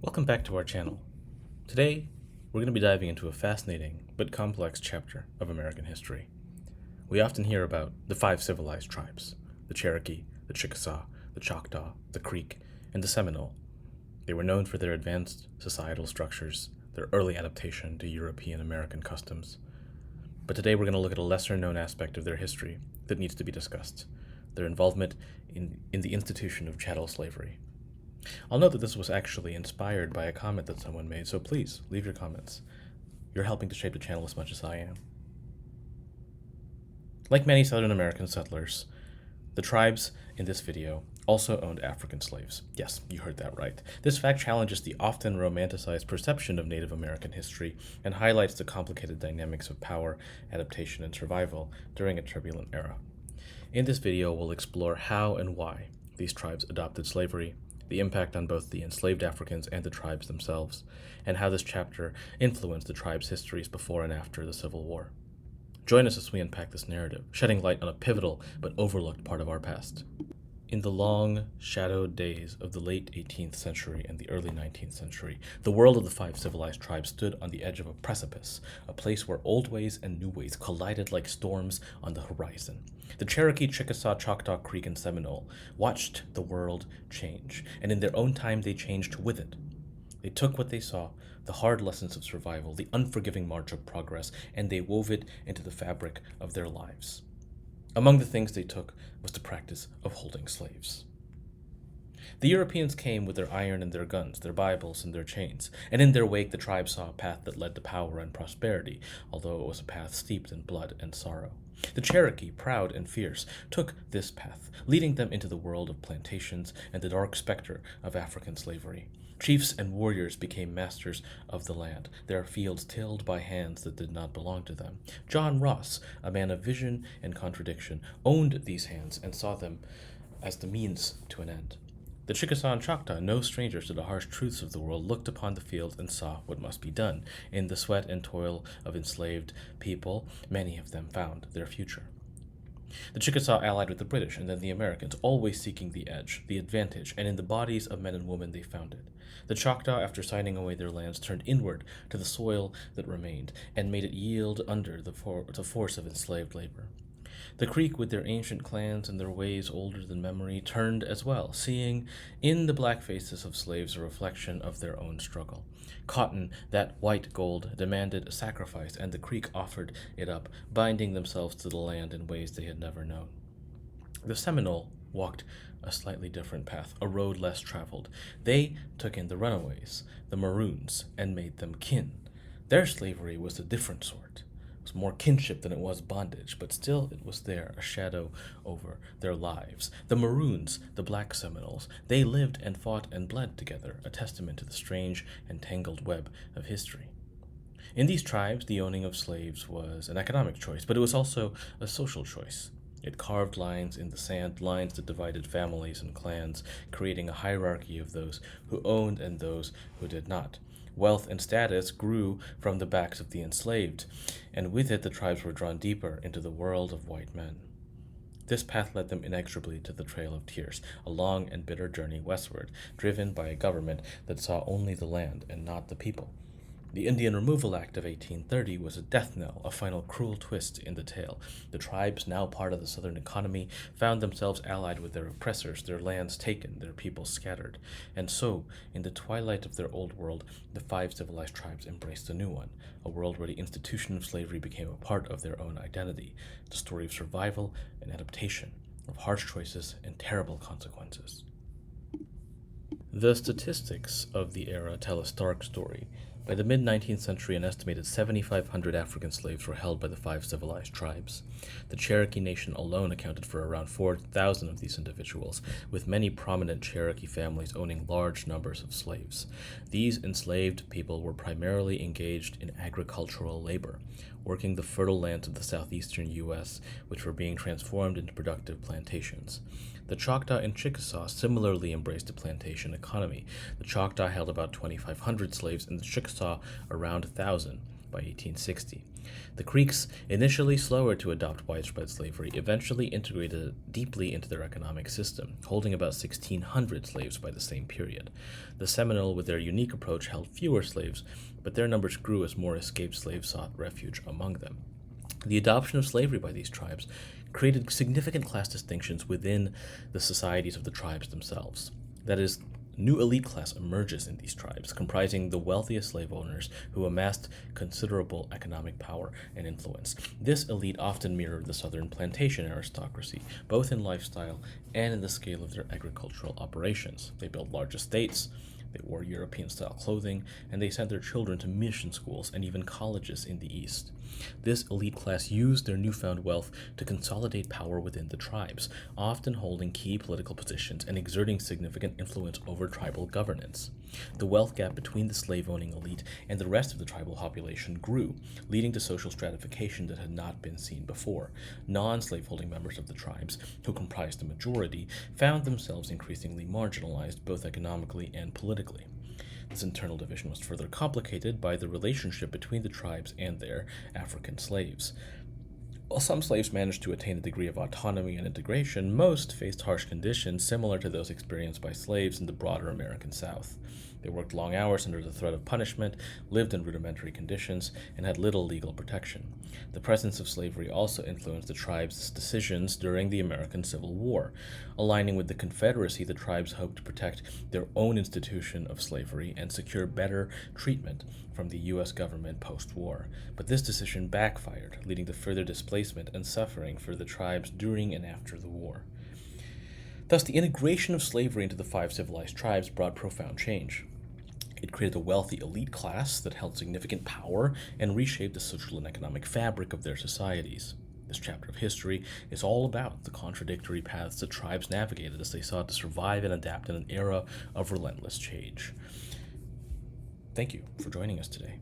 Welcome back to our channel. Today, we're going to be diving into a fascinating but complex chapter of American history. We often hear about the five civilized tribes: the Cherokee, the Chickasaw, the Choctaw, the Creek, and the Seminole. They were known for their advanced societal structures, their early adaptation to European American customs. But today we're going to look at a lesser-known aspect of their history that needs to be discussed: their involvement in the institution of chattel slavery. I'll note that this was actually inspired by a comment that someone made, so please leave your comments. You're helping to shape the channel as much as I am. Like many Southern American settlers, the tribes in this video also owned African slaves. Yes, you heard that right. This fact challenges the often romanticized perception of Native American history and highlights the complicated dynamics of power, adaptation, and survival during a turbulent era. In this video, we'll explore how and why these tribes adopted slavery, the impact on both the enslaved Africans and the tribes themselves, and how this chapter influenced the tribes' histories before and after the Civil War. Join us as we unpack this narrative, shedding light on a pivotal but overlooked part of our past. In the long, shadowed days of the late 18th century and the early 19th century, the world of the five civilized tribes stood on the edge of a precipice, a place where old ways and new ways collided like storms on the horizon. The Cherokee, Chickasaw, Choctaw, Creek, and Seminole watched the world change, and in their own time they changed with it. They took what they saw, the hard lessons of survival, the unforgiving march of progress, and they wove it into the fabric of their lives. Among the things they took was the practice of holding slaves. The Europeans came with their iron and their guns, their Bibles and their chains, and in their wake the tribe saw a path that led to power and prosperity, although it was a path steeped in blood and sorrow. The Cherokee, proud and fierce, took this path, leading them into the world of plantations and the dark specter of African slavery. Chiefs and warriors became masters of the land, their fields tilled by hands that did not belong to them. John Ross, a man of vision and contradiction, owned these hands and saw them as the means to an end. The Chickasaw and Choctaw, no strangers to the harsh truths of the world, looked upon the field and saw what must be done. In the sweat and toil of enslaved people, many of them found their future. The Chickasaw allied with the British and then the Americans, always seeking the edge, the advantage, and in the bodies of men and women they found it. The Choctaw, after signing away their lands, turned inward to the soil that remained and made it yield under the force of enslaved labor. The Creek, with their ancient clans and their ways older than memory, turned as well, seeing in the black faces of slaves a reflection of their own struggle. Cotton, that white gold, demanded a sacrifice, and the Creek offered it up, binding themselves to the land in ways they had never known. The Seminole walked a slightly different path, a road less traveled. They took in the runaways, the Maroons, and made them kin. Their slavery was a different sort. It was more kinship than it was bondage, but still it was there, a shadow over their lives. The Maroons, the black Seminoles, they lived and fought and bled together, a testament to the strange and tangled web of history. In these tribes, the owning of slaves was an economic choice, but it was also a social choice. It carved lines in the sand, lines that divided families and clans, creating a hierarchy of those who owned and those who did not. Wealth and status grew from the backs of the enslaved, and with it the tribes were drawn deeper into the world of white men. This path led them inexorably to the Trail of Tears, a long and bitter journey westward, driven by a government that saw only the land and not the people. The Indian Removal Act of 1830 was a death knell, a final cruel twist in the tale. The tribes, now part of the Southern economy, found themselves allied with their oppressors, their lands taken, their people scattered. And so, in the twilight of their old world, the five civilized tribes embraced a new one, a world where the institution of slavery became a part of their own identity, the story of survival and adaptation, of harsh choices and terrible consequences. The statistics of the era tell a stark story. By the mid-19th century, an estimated 7,500 African slaves were held by the five civilized tribes. The Cherokee Nation alone accounted for around 4,000 of these individuals, with many prominent Cherokee families owning large numbers of slaves. These enslaved people were primarily engaged in agricultural labor, working the fertile lands of the southeastern U.S., which were being transformed into productive plantations. The Choctaw and Chickasaw similarly embraced a plantation economy. The Choctaw held about 2,500 slaves and the Chickasaw around 1,000. by 1860. The Creeks, initially slower to adopt widespread slavery, eventually integrated it deeply into their economic system, holding about 1,600 slaves by the same period. The Seminole, with their unique approach, held fewer slaves, but their numbers grew as more escaped slaves sought refuge among them. The adoption of slavery by these tribes created significant class distinctions within the societies of the tribes themselves. That is, new elite class emerges in these tribes, comprising the wealthiest slave owners who amassed considerable economic power and influence. This elite often mirrored the southern plantation aristocracy, both in lifestyle and in the scale of their agricultural operations. They built large estates, they wore European-style clothing, and they sent their children to mission schools and even colleges in the East. This elite class used their newfound wealth to consolidate power within the tribes, often holding key political positions and exerting significant influence over tribal governance. The wealth gap between the slave-owning elite and the rest of the tribal population grew, leading to social stratification that had not been seen before. Non-slaveholding members of the tribes, who comprised the majority, found themselves increasingly marginalized both economically and politically. This internal division was further complicated by the relationship between the tribes and their African slaves. While some slaves managed to attain a degree of autonomy and integration, most faced harsh conditions similar to those experienced by slaves in the broader American South. They worked long hours under the threat of punishment, lived in rudimentary conditions, and had little legal protection. The presence of slavery also influenced the tribes' decisions during the American Civil War. Aligning with the Confederacy, the tribes hoped to protect their own institution of slavery and secure better treatment from the U.S. government post-war. But this decision backfired, leading to further displacement and suffering for the tribes during and after the war. Thus, the integration of slavery into the Five Civilized Tribes brought profound change. It created a wealthy elite class that held significant power and reshaped the social and economic fabric of their societies. This chapter of history is all about the contradictory paths the tribes navigated as they sought to survive and adapt in an era of relentless change. Thank you for joining us today.